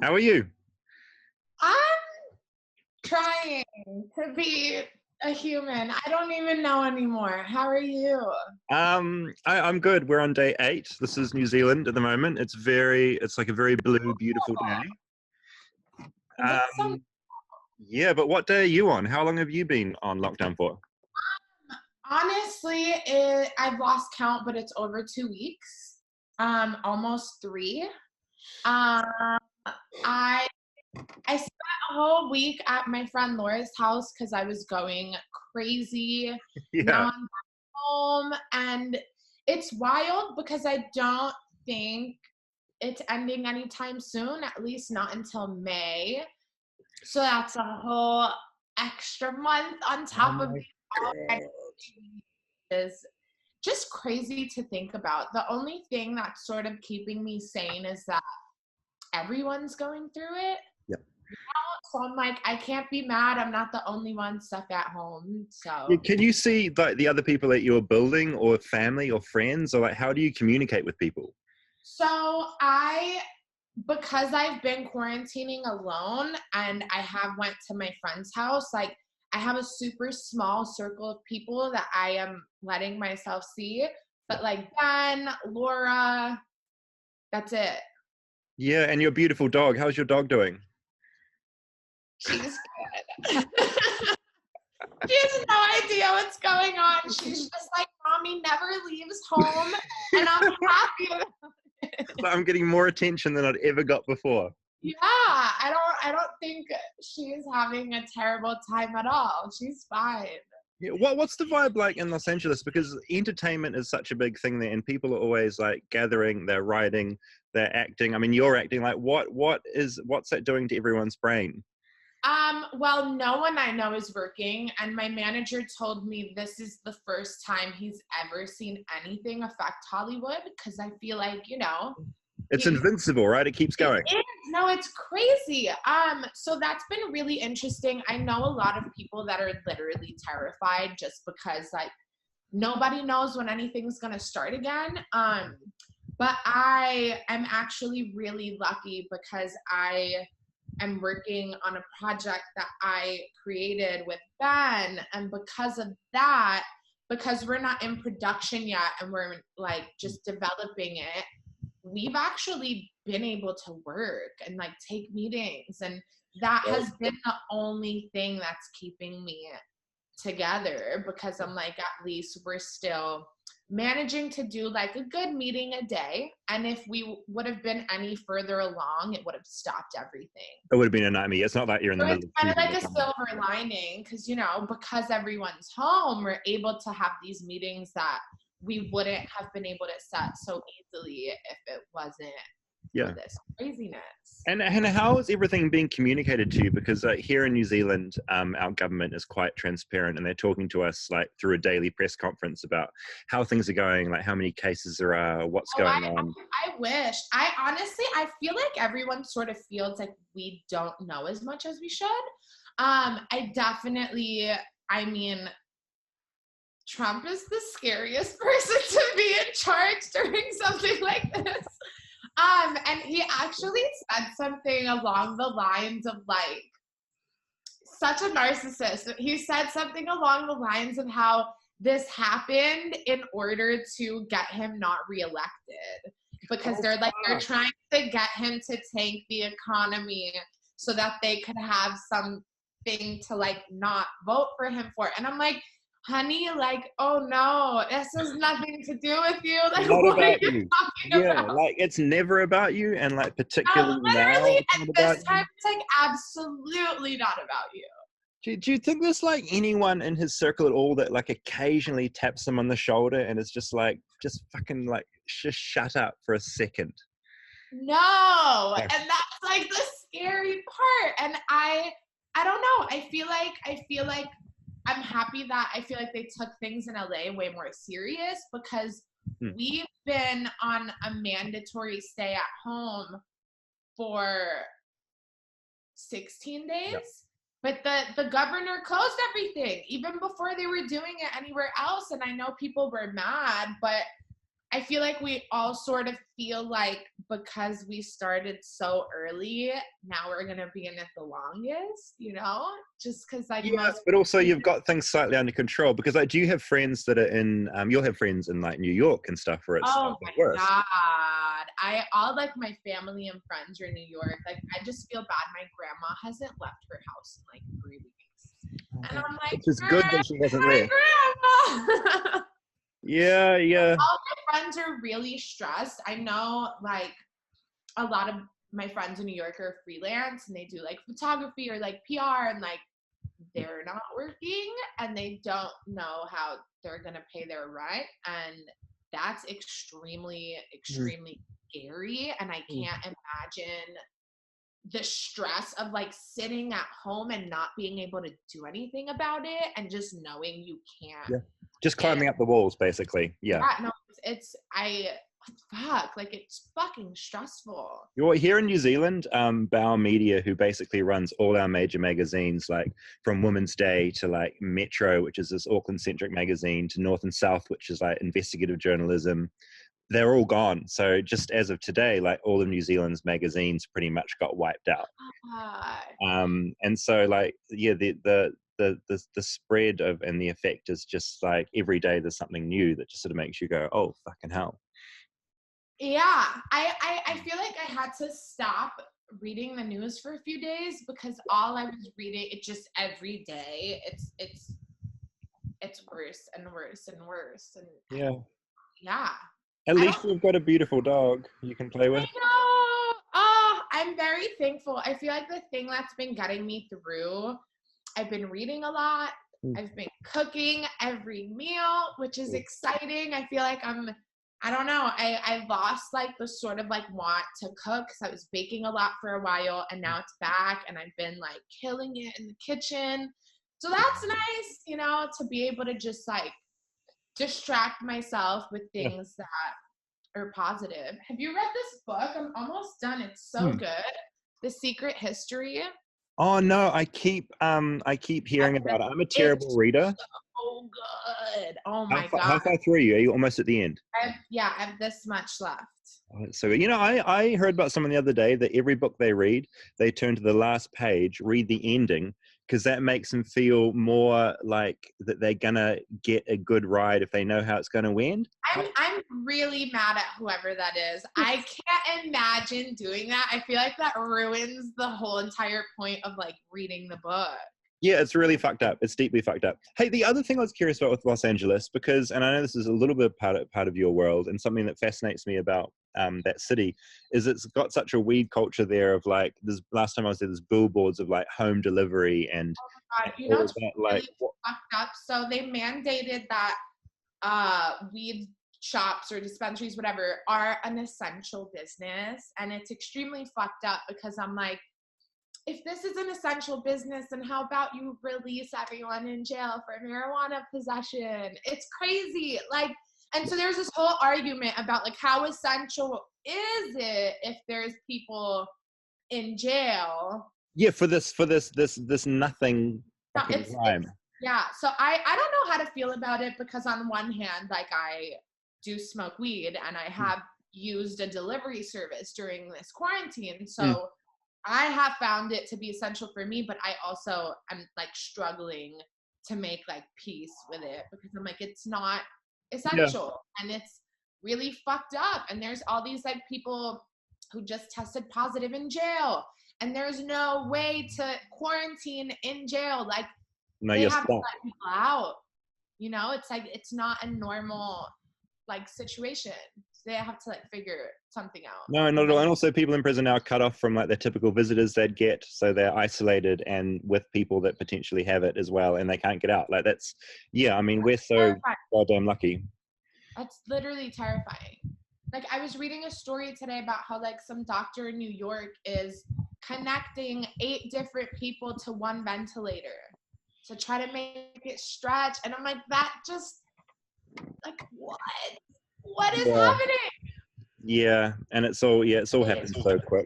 How are you? I'm trying to be a human. I don't even know anymore. How are you? I'm good. We're on day 8. This is New Zealand at the moment. It's like a very blue, beautiful day. That's so. Yeah, but what day are you on? How long have you been on lockdown for? Honestly, I've lost count, but it's over 2 weeks. Almost three. Um, I I spent a whole week at my friend Laura's house because I was going crazy. Yeah, Now I'm home, and it's wild because I don't think it's ending anytime soon, at least not until May. So that's a whole extra month on oh top of my being already God. is just crazy to think about. The only thing that's sort of keeping me sane is that everyone's going through it. Yeah. So I'm like, I can't be mad. I'm not the only one stuck at home. Yeah, So can you see like the other people at your building or family or friends, or like how do you communicate with people? So because I've been quarantining alone and I have went to my friend's house, like I have a super small circle of people that I am letting myself see. Yeah. But like Ben, Laura, that's it. Yeah, and your beautiful dog. How's your dog doing? She's good. She has no idea what's going on. She's just like, Mommy never leaves home, and I'm happy about it. I'm getting more attention than I'd ever got before. Yeah, I don't think she's having a terrible time at all. She's fine. Yeah, what's the vibe like in Los Angeles? Because entertainment is such a big thing there, and people are always like gathering, they're writing, they're acting. I mean, you're acting. Like, what's that doing to everyone's brain? Well, no one I know is working, and my manager told me this is the first time he's ever seen anything affect Hollywood because I feel like, It's you invincible, right? It keeps it going. is. No, it's crazy. So that's been really interesting. I know a lot of people that are literally terrified just because like nobody knows when anything's gonna start again. But I am actually really lucky because I am working on a project that I created with Ben. And because of that, because we're not in production yet and we're like just developing it, we've actually been able to work and like take meetings. And that has been the only thing that's keeping me together because I'm like, at least we're still managing to do like a good meeting a day. And if we would have been any further along, it would have stopped everything. It would have been a nightmare. It's not like you're in the So middle it's of kind of shooting like or a something. silver lining because, because everyone's home, we're able to have these meetings that we wouldn't have been able to set so easily if it wasn't for Yeah. this craziness. And how is everything being communicated to you? Because here in New Zealand, our government is quite transparent, and they're talking to us like through a daily press conference about how things are going, like how many cases there are, what's Oh, going on. I wish. I feel like everyone sort of feels like we don't know as much as we should. I mean, Trump is the scariest person to be in charge during something like this. And he actually said something along the lines of like, such a narcissist. He said something along the lines of how this happened in order to get him not reelected because they're trying to get him to tank the economy so that they could have something to like not vote for him for. And I'm like, honey, like, oh no, this has nothing to do with you. Like, Not what are about you you. talking Yeah, about? like it's never about you, and like particularly now, Literally, it's at not about this you. time, it's like absolutely not about you. Do you think there's like anyone in his circle at all that like occasionally taps him on the shoulder and is just like, just fucking like, just shut up for a second? No, Yeah. and that's like the scary part. And I don't know. I feel like I'm happy that I feel like they took things in LA way more serious because Hmm. we've been on a mandatory stay at home for 16 Yeah. days. But the governor closed everything even before they were doing it anywhere else. And I know people were mad, but I feel like we all sort of feel like because we started so early, now we're going to be in it the longest, you know, just because like Yeah, most but also people. you've got things slightly under control because like, do you have friends that are in? You'll have friends in like New York and stuff where it's Oh the my worst. God. All like my family and friends are in New York. Like I just feel bad. My grandma hasn't left her house in like 3 weeks. And I'm like, Which is good that she hasn't my left. grandma. Yeah, yeah. All my friends are really stressed. I know like a lot of my friends in New York are freelance and they do like photography or like PR and like they're not working and they don't know how they're going to pay their rent. And that's extremely, Mm. extremely scary. And I Mm. can't imagine the stress of like sitting at home and not being able to do anything about it and just knowing you can't. Yeah. Just climbing up the walls, basically. Yeah. No, fuck, like it's fucking stressful. You're here in New Zealand, Bauer Media, who basically runs all our major magazines, like from Women's Day to like Metro, which is this Auckland-centric magazine, to North and South, which is like investigative journalism. They're all gone. So just as of today, like all of New Zealand's magazines pretty much got wiped out. And so like, yeah, the spread of and the effect is just like every day there's something new that just sort of makes you go, oh, fucking hell. Yeah, I feel like I had to stop reading the news for a few days because all I was reading, it just every day, it's worse and worse and worse. And Yeah. yeah. At I least don't you've got a beautiful dog you can play I with. know. Oh, I'm very thankful. I feel like the thing that's been getting me through, I've been reading a lot. Mm. I've been cooking every meal, which is exciting. I feel like I don't know. I lost like the sort of like want to cook because I was baking a lot for a while and now it's back and I've been like killing it in the kitchen. So that's nice, you know, to be able to just like distract myself with Yeah. things that are positive. Have you read this book? I'm almost done. It's so Hmm. good. The Secret History. Oh no, I keep hearing about it. I'm a terrible It's reader. so good. Oh How my far, God. how far through are you? Are you almost at the end? I have this much left. So, you know, I heard about someone the other day that every book they read, they turn to the last page, read the ending, because that makes them feel more like that they're gonna get a good ride if they know how it's gonna end. I'm really mad at whoever that is. I can't imagine doing that. I feel like that ruins the whole entire point of like reading the book. Yeah, it's really fucked up. It's deeply fucked up. Hey, the other thing I was curious about with Los Angeles, because, and I know this is a little bit part of your world, and something that fascinates me about that city, is it's got such a weed culture there of like, this last time I was there, there's billboards of like home delivery and God, you know all it's of that. Like, really fucked up. So they mandated that weed shops or dispensaries, whatever, are an essential business, and it's extremely fucked up because I'm like, if this is an essential business, then how about you release everyone in jail for marijuana possession? It's crazy. Like, and so there's this whole argument about like how essential is it if there's people in jail? yeah, for this nothing No, fucking crime. yeah. So I don't know how to feel about it because on one hand, like I do smoke weed and I have used a delivery service during this quarantine. Mm. So I have found it to be essential for me, but I also am like struggling to make like peace with it because I'm like, it's not Yeah. essential and it's really fucked up. And there's all these like people who just tested positive in jail and there's no way to quarantine in jail. Like No, they you're have to stuck. let people out. You know, it's like it's not a normal like situation. They have to like figure something out. No, not at all. And also people in prison now are cut off from like the typical visitors they'd get. So they're isolated and with people that potentially have it as well and they can't get out. Like that's, yeah, I mean, we're so Terrifying. goddamn lucky. That's literally terrifying. Like I was reading a story today about how like some doctor in New York is connecting 8 different people to one ventilator to try to make it stretch. And I'm like, that just like what? What is Yeah. happening? Yeah. And it's all happened so quick.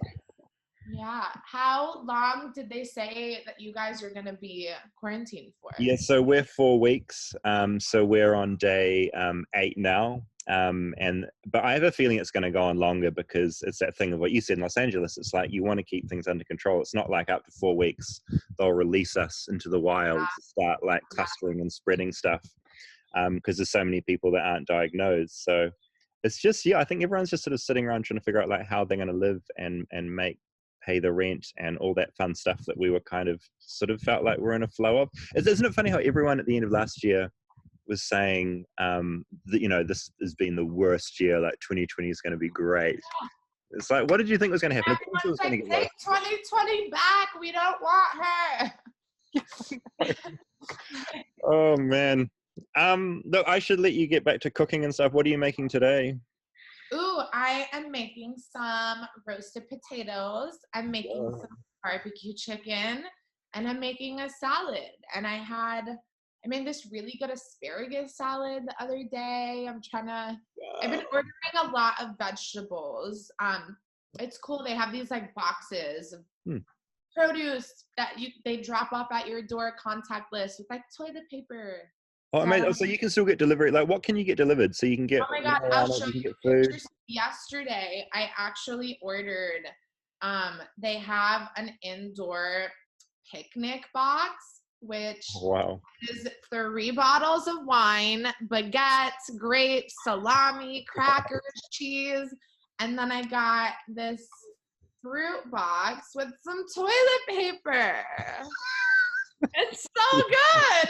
Yeah. How long did they say that you guys are gonna be quarantined for? Yeah, so we're 4 weeks. So we're on day 8 now. But I have a feeling it's going to go on longer because it's that thing of what you said in Los Angeles. It's like you want to keep things under control. It's not like after 4 weeks they'll release us into the wild to start like clustering and spreading stuff, because there's so many people that aren't diagnosed. So it's just, I think everyone's just sort of sitting around trying to figure out like how they're going to live and pay the rent and all that fun stuff that we were kind of sort of felt like we're in a flow of. Isn't it funny how everyone at the end of last year was saying that, this has been the worst year, like 2020 is going to be great. It's like, what did you think was going to happen? Of course it was going to get take 2020 back. We don't want her. Oh man. Look, I should let you get back to cooking and stuff. What are you making today? Ooh, I am making some roasted potatoes. I'm making some barbecue chicken, and I'm making a salad. And I made this really good asparagus salad the other day. I've been ordering a lot of vegetables. It's cool. They have these like boxes of produce that they drop off at your door, contactless, with like toilet paper. Oh, amazing. So you can still get delivery. Like, what can you get delivered? So you can get. Oh my God, I'll show you food. pictures. Yesterday, I actually ordered. They have an indoor picnic box, which is 3 bottles of wine, baguettes, grapes, salami, crackers, cheese, and then I got this fruit box with some toilet paper. It's so good.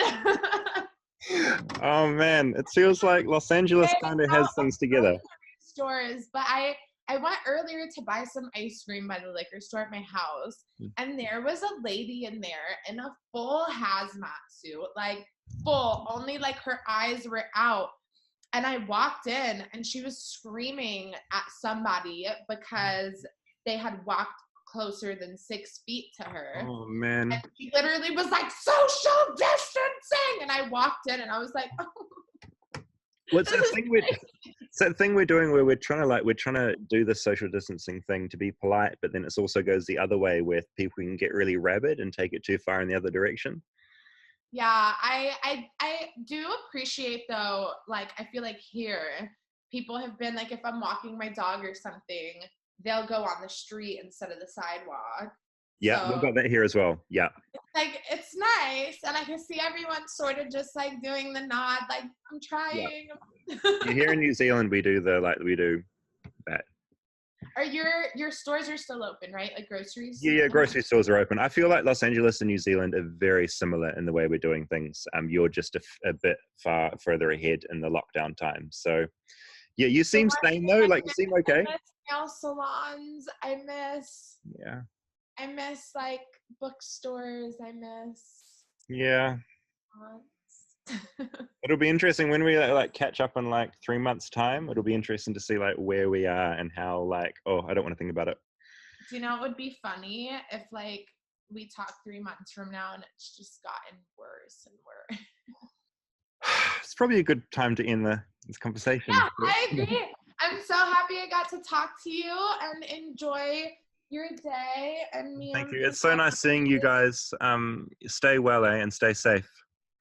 Oh man, it feels like Los Angeles kind of has things together. Stores, but I went earlier to buy some ice cream by the liquor store at my house, and there was a lady in there in a full hazmat suit, like full, only like her eyes were out. And I walked in and she was screaming at somebody because they had walked closer than 6 feet to her. Oh man. And she literally was like, social distancing. And I walked in and I was like, oh. What's that thing we're doing where we're trying to do the social distancing thing to be polite, but then it also goes the other way where people can get really rabid and take it too far in the other direction. Yeah, I do appreciate though, like I feel like here people have been like, if I'm walking my dog or something, they'll go on the street instead of the sidewalk. Yeah, so, we've got that here as well. Yeah. It's nice. And I can see everyone sort of just like doing the nod, like I'm trying. Yeah. Here in New Zealand, we do that. Are your stores are still open, right? Like groceries? Yeah, grocery stores are open. I feel like Los Angeles and New Zealand are very similar in the way we're doing things. You're just a bit further ahead in the lockdown time. So yeah, you seem sane though. Like you seem okay. I miss nail salons. I miss like bookstores. Yeah. It'll be interesting when we like catch up in like 3 months' time. It'll be interesting to see like where we are and how like, I don't want to think about it. Do you know it would be funny if like we talk 3 months from now and it's just gotten worse and worse? It's probably a good time to end this conversation. Yeah, I agree. I'm so happy I got to talk to you and enjoy your day and me. Thank you. It's so nice seeing you guys. Stay well, and stay safe.